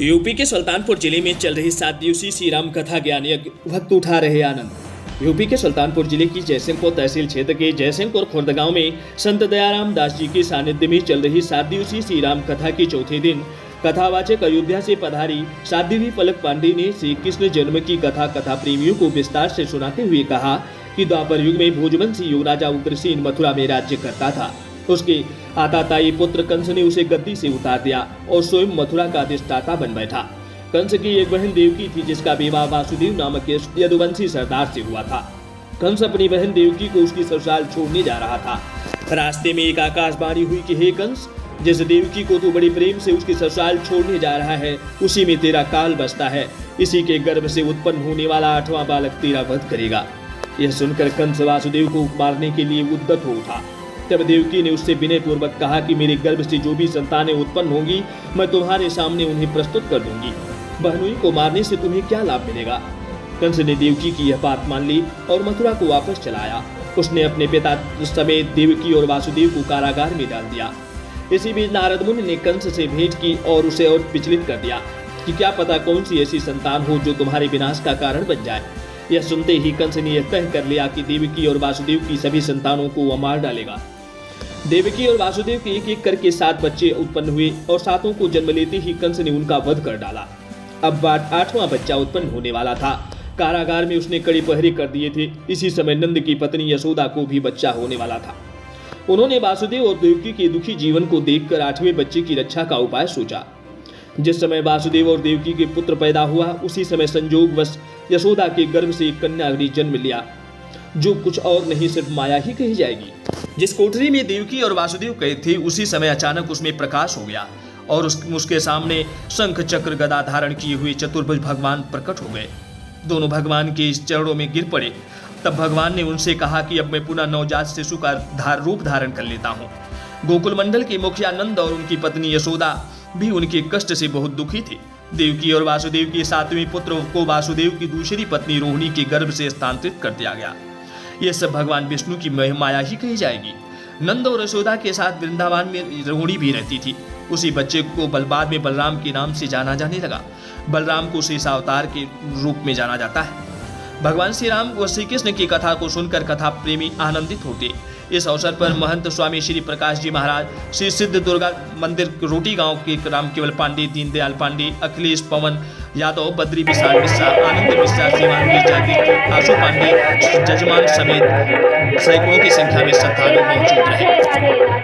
UP के सुल्तानपुर जिले में चल रही 7 दिवसीय श्री राम कथा ज्ञान यज्ञ भक्त उठा रहे आनंद। यूपी के सुल्तानपुर जिले की जयसिंहपुर तहसील क्षेत्र के जयसिंहपुर खुर्द गांव में संत दयाराम दास जी के सानिध्य में चल रही 7 दिवसीय श्री राम कथा के चौथे दिन कथावाचक अयोध्या से पधारी साध्वी पलक पांडे ने श्री कृष्ण जन्म की कथा प्रेमियों को विस्तार से सुनाते हुए कहा कि द्वापर युग में भोजवंशी युग राजा उग्रसेन मथुरा में राज्य करता था। उसके आताताई पुत्र कंस ने उसे गद्दी से उतार दिया और स्वयं मथुरा का अधिष्ठाता बन बैठा। कंस की एक बहन देवकी थी जिसका विवाह वासुदेव नामक यदुवंशी सरदार से हुआ था। कंस अपनी बहन देवकी को उसकी ससुराल छोड़ने जा रहा था। रास्ते में एक आकाशवाणी हुई कि हे कंस, जिस देवकी को तू बड़ी प्रेम से उसकी ससुराल छोड़ने जा रहा है उसी में तेरा काल बसता है। इसी के गर्भ से उत्पन्न होने वाला 8वां बालक तेरा वध करेगा। यह सुनकर कंस वासुदेव को मारने के लिए उद्यत हो उठा। तब देवकी ने उससे विनय पूर्वक कहा कि मेरे गर्भ से जो भी संतानें उत्पन्न होंगी मैं तुम्हारे सामने उन्हें प्रस्तुत कर दूंगी। बहनोई को मारने से तुम्हें क्या लाभ मिलेगा। कंस ने देवकी की यह बात मान ली और मथुरा को वापस चलाया। उसने अपने पिता समेत देवकी और वासुदेव को कारागार में डाल दिया। इसी बीच नारद मुनि ने कंस से भेंट की और उसे और विचलित कर दिया कि क्या पता कौन सी ऐसी संतान हो जो तुम्हारे विनाश का कारण बन जाए। यह सुनते ही कंस ने यह तय कर लिया कि देवकी और वासुदेव की सभी संतानों को वह मार डालेगा। देवकी और वासुदेव के एक एक करके 7 बच्चे उत्पन्न हुए और 7 को जन्म लेते ही कंस ने उनका वध कर डाला। अब 8वां बच्चा उत्पन्न होने वाला था। कारागार में उसने कड़ी पहरे कर दिए थे। इसी समय नंद की पत्नी यशोदा को भी बच्चा होने वाला था। उन्होंने वासुदेव और देवकी के दुखी जीवन को देखकर 8वें बच्चे की रक्षा का उपाय सोचा। जिस समय वासुदेव और देवकी के पुत्र पैदा हुआ उसी समय संयोगवश यशोदा के गर्भ से एक कन्या ने जन्म लिया, जो कुछ और नहीं सिर्फ माया ही कही जाएगी। जिस कोठरी में देवकी और वासुदेव कैद थे उसी समय अचानक उसमें प्रकाश हो गया और उसके सामने शंख चक्र गदा धारण किए हुए चतुर्भुज भगवान प्रकट हो गए। दोनों भगवान के इस चरणों में गिर पड़े। तब भगवान ने उनसे कहा कि अब मैं पुनः नवजात शिशु का रूप धारण कर लेता हूँ। गोकुल मंडल के मुखिया नंद और उनकी पत्नी यशोदा भी उनके कष्ट से बहुत दुखी थे। देवकी और वासुदेव के 7वें पुत्र को वासुदेव की दूसरी पत्नी रोहिणी के गर्भ से स्थानांतरित कर दिया गया। यह सब भगवान विष्णु की माया ही कही जाएगी। नंद और यशोदा के साथ वृंदावन में रोहिणी भी रहती थी। उसी बच्चे को बाद में बलराम के नाम से जाना जाने लगा। बलराम को शेषावतार के रूप में जाना जाता है। भगवान श्री राम व श्री कृष्ण की कथा को सुनकर कथा प्रेमी आनंदित होते। इस अवसर पर महंत स्वामी श्री प्रकाश जी महाराज, श्री सिद्ध दुर्गा मंदिर रोटी गांव के राम केवल पांडे, दीनदयाल पांडे, अखिलेश पवन यादव, बद्री विशाल मिश्रा, आनंद मिश्रा, श्रीमान मिर्जा, आशु पांडे, जजमान समेत सैकड़ों की संख्या में श्रद्धालु मौजूद रहे।